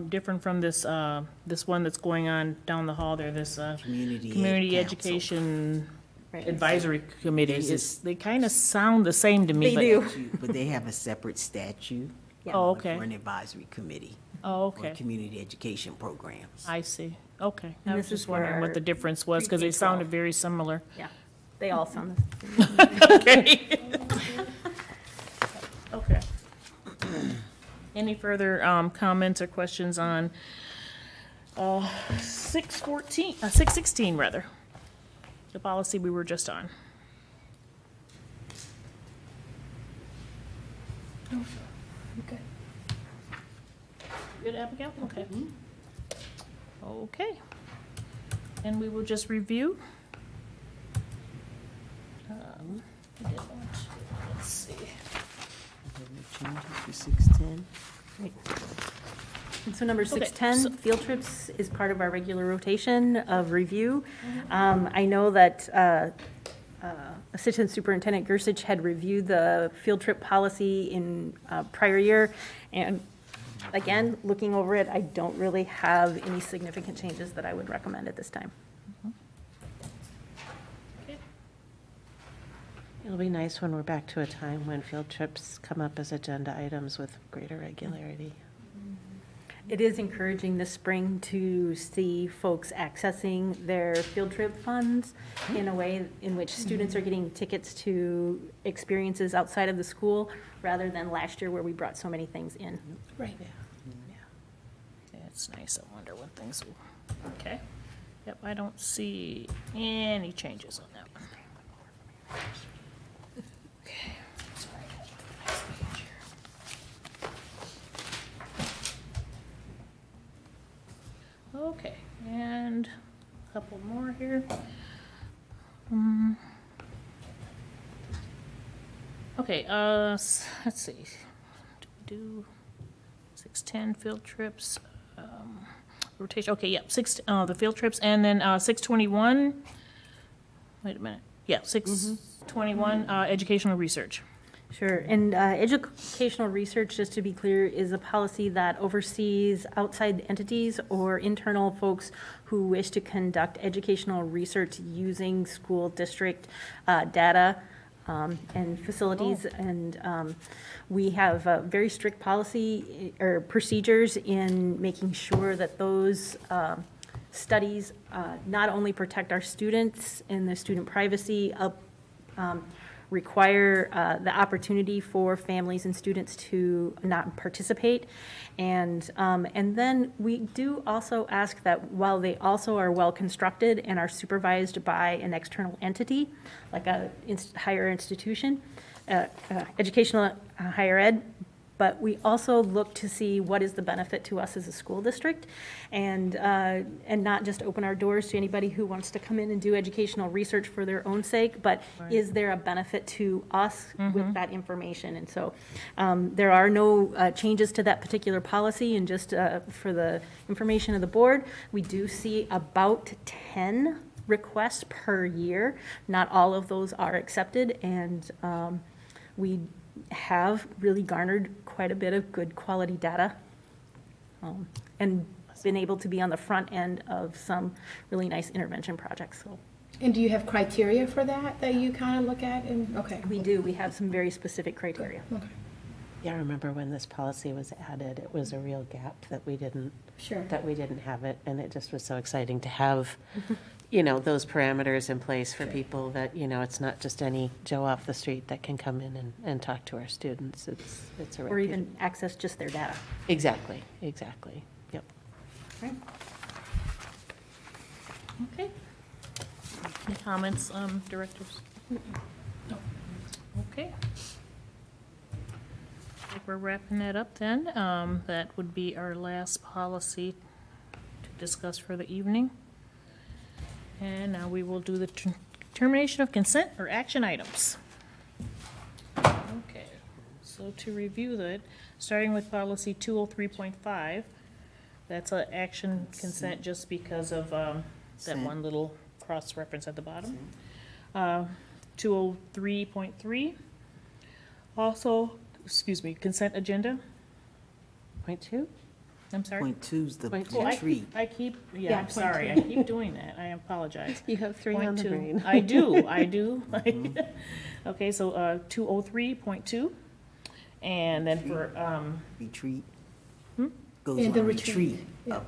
different from this one that's going on down the hall there, this Community Community Ed Council. Education Right. Advisory Committee? There's this- They kind of sound the same to me. They but- do. But they have a separate statute. Yeah. Oh, For okay. an advisory committee. Oh, For okay. community education programs. I see. Okay. And I was this is just wondering for what the difference was, because they pre-K-12. sounded very similar. yeah, they all sound the same. Okay. Okay. Any further comments or questions on 616 rather? The policy we were just on. Okay. Good, Abigail? Okay. Okay. And we will just review. We did want to- Let's see. Changes for 610. And so number Okay, 610, so- field trips is part of our regular rotation of review. I know that Assistant Superintendent Gersich had reviewed the field trip policy in prior year. And again, looking over it, I don't really have any significant changes that I would recommend at this time. Okay. It'll be nice when we're back to a time when field trips come up as agenda items with greater regularity. It is encouraging this spring to see folks accessing their field trip funds in a way in which students are getting tickets to experiences outside of the school, rather than last year where we brought so many things in. Right. Yeah, it's nice. I wonder when things will, okay. Yep, I don't see any changes on that one. Okay. Sorry, I have a nice page here. Okay, and a couple more here. Okay, let's see. Do 610 field trips, rotation, okay, yep, the field trips, and then 621, wait a minute, yeah, 621, educational research. Sure, and educational research, just to be clear, is a policy that oversees outside entities or internal folks who wish to conduct educational research using school district data and facilities. And we have a very strict policy or procedures in making sure that those studies not only protect our students and their student privacy, require the opportunity for families and students to not participate. And then we do also ask that while they also are well-constructed and are supervised by an external entity, like a higher institution, educational higher ed, but we also look to see what is the benefit to us as a school district, and not just open our doors to anybody who wants to come in and do educational research for their own sake, but is there a benefit to us with that information? And so there are no changes to that particular policy, and just for the information of the board, we do see about 10 requests per year. Not all of those are accepted, and we have really garnered quite a bit of good quality data, and been able to be on the front end of some really nice intervention projects. So And do you have criteria for that you kind of look at? And okay. we do, we have some very specific criteria. Okay. Yeah, I remember when this policy was added, it was a real gap that we didn't Sure. have it, and it just was so exciting to have, you know, those parameters in place for people that, you know, it's not just any Joe off the street that can come in and talk to our students. It's a Or even access just their data. Exactly, yep. Right. Okay. Any comments, directors? No. Okay. I think we're wrapping that up then. That would be our last policy to discuss for the evening. And now we will do the determination of consent or action items. Okay, so to review that, starting with policy 203.5, that's an action consent just because of that Consent. one little cross-reference at the bottom. 203.3, also, consent agenda. Point two? I'm sorry. Point two's the Point two. Oh, retreat. I keep, Yeah, yeah, I'm point sorry, two. I keep doing that, I apologize. You have three Point on the two. brain. I do. Okay, so 203.2, and then for, Retreat. Hmm? Goes And on the retreat. retreat. Yeah.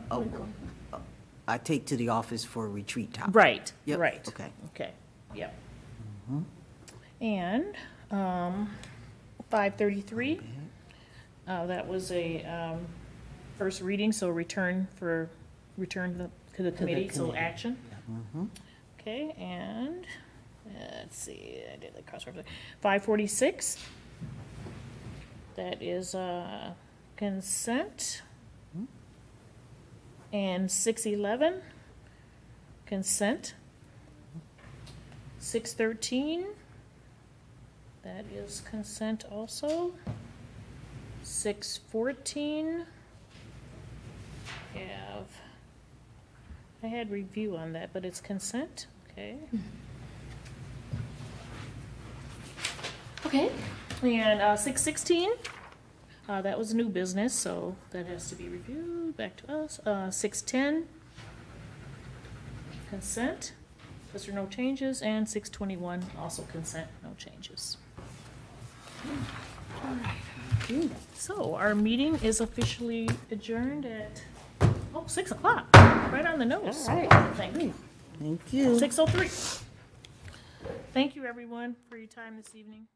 I take to the office for a retreat topic. right, Yep, right. okay. Okay, yep. And 533, that was a first reading, so return to the committee, so committee. action. Mhm. Okay, and, let's see, I did the cross-reference. 546, that is consent. And 611, consent. 613, that is consent also. 614, I had review on that, but it's consent, okay. Okay. And 616, that was new business, so that has to be reviewed, back to us. 610, consent, because there are no changes, and 621, also consent, no changes. So our meeting is officially adjourned at, 6 o'clock, right on the nose. All right. Thank you. Thank you. 6:03. Thank you, everyone, for your time this evening.